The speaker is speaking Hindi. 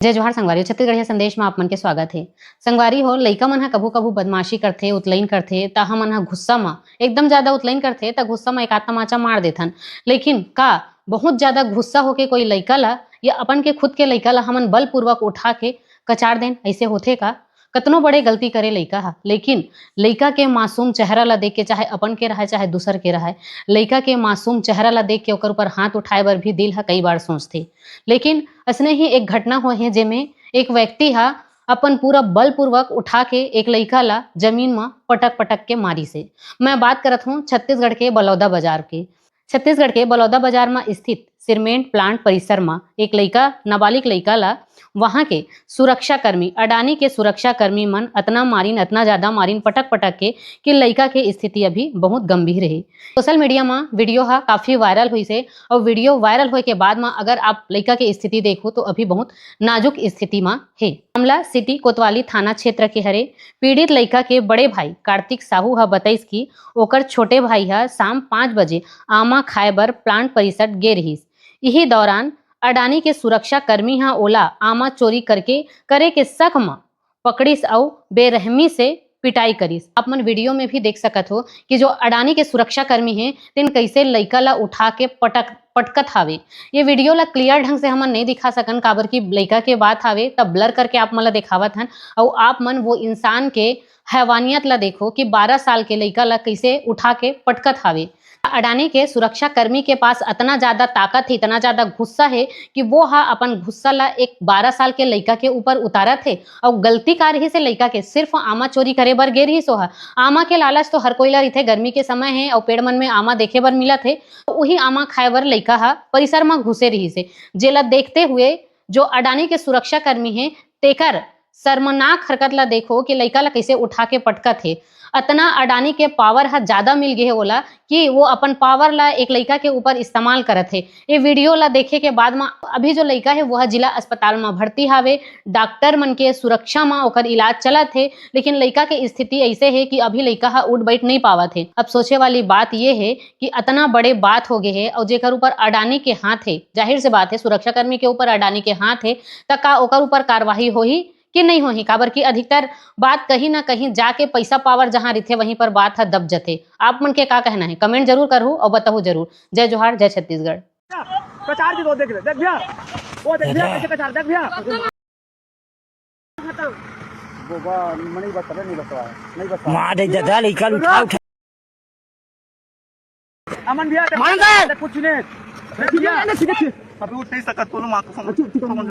जय जोहार संगवारी छत्तीसगढ़िया संदेश में आप मन के स्वागत है। संगवारी हो लइका मन ह कभू कभू बदमाशी करथे उतलइन करथे ता हमन ह गुस्सा म एकदम ज्यादा उतलइन करथे ता गुस्सा में एक आध तमाचा मार देथन। लेकिन का बहुत ज्यादा गुस्सा होके कोई लइका ला या अपन के खुद के लइका ला हमन बलपूर्वक उठा के कचार देन, ऐसे होथे का? कतनो बड़े गलती करे लइका ह, लेकिन लइका के मासूम चेहरा ला देख के, चाहे अपन के रहे चाहे दूसर के रहे, लइका के मासूम चेहरा ला देख के ओकर ऊपर हाथ उठाए बर भी दिल ह कई बार सोचथे। लेकिन असने ही एक घटना होए हे जेमे एक व्यक्ति हा अपन पूरा बलपूर्वक उठा के एक लइका ला जमीन में पटक पटक के मारी से। मैं बात करत हूँ छत्तीसगढ़ के बलौदा बाजार के। छत्तीसगढ़ के बलौदा बाजार में स्थित सीमेंट प्लांट परिसर में एक लइका, नाबालिग लइका ला वहां के सुरक्षा कर्मी, अडानी के सुरक्षा कर्मी मन अतना मारिन, अतना ज्यादा मारिन पटक पटक के कि लइका के स्थिति अभी बहुत गंभीर है। सोशल मीडिया में वीडियो हा काफी वायरल हुई से और वीडियो वायरल होए के बाद में अगर आप लइका के स्थिति देखो तो अभी बहुत नाजुक स्थिति में है। मामला सिटी कोतवाली थाना क्षेत्र के हरे। पीड़ित लइका के बड़े भाई कार्तिक साहू हा बताइस कि ओकर छोटे भाई हा शाम 5 बजे आमा खाए बर प्लांट परिसर गे रहिस। यही दौरान अडानी के सुरक्षा कर्मी हा ओला आमा चोरी करे के शक में पकड़िस अउ बेरहमी से पिटाई करिस। आप मन वीडियो में भी देख सकत हो कि जो अडानी के सुरक्षा कर्मी हैं तिन कैसे लइका ला उठा के पटकत हावे। ये वीडियो ला क्लियर ढंग से हमन नहीं दिखा सकन काबर की लइका के बात हावे तब ब्लर करके आप मन ला दिखावत हन। और आप मन वो इंसान के हैवानियत ला देखो कि 12 साल के लइका ला कैसे उठा के पटकत हावे। अडानी के सुरक्षा कर्मी के पास इतना ज्यादा ताकत है, इतना ज्यादा गुस्सा है कि वो हा अपन गुस्सा ला एक 12 साल के लइका के ऊपर उतारत है। और गलती कर रही से लइका के सिर्फ आमा चोरी करे बर गे रही सो हा। आमा के लालच तो हर कोई ला रहिथे, गर्मी के समय है और पेड़ मन में आमा देखे बर मिलत है। वही आमा खाए बर लइका हा परिसर में घुसे रही से, जेला देखते हुए जो अडानी के सुरक्षा कर्मी है तेकर शर्मनाक हरकत ला देखो कि लइका ला कैसे उठा के पटकत है। अतना अडानी के पावर हा ज्यादा मिल गए है ओला कि वो अपन पावर ला एक लइका के ऊपर इस्तेमाल करत है। ये वीडियो ला देखे के बाद में अभी जो लइका है वह जिला अस्पताल में भर्ती हावे। डॉक्टर मन के सुरक्षा में ओकर इलाज चलत है, लेकिन लइका के स्थिति ऐसे है कि अभी लइका हा उठ बैठ नहीं पावत है। अब सोचे वाली बात ये है कि अतना बड़े बात हो गए है और जेकर ऊपर अडानी के हाथ है, जाहिर से बात है सुरक्षा कर्मी के ऊपर अडानी के हाथ है, त का ओकर ऊपर कार्रवाई होही कि नहीं होही? काबर की अधिकतर बात कहीं ना कहीं जाके पैसा पावर जहां रहते वहीं पर बात है दब जते। आप मन के का कहना है कमेंट जरूर करो और बताओ जरूर। जय जोहार, जय छत्तीसगढ़। कचार जी दो देख भैया, वो देख भैया कैसे कचार देख भैया। गोबा नहीं बता, नहीं बता, नहीं बता मार दे दादा लइका उठा उठा। अमन भैया कुछ नहीं भैया, अभी उठ नहीं सकत, तू मां को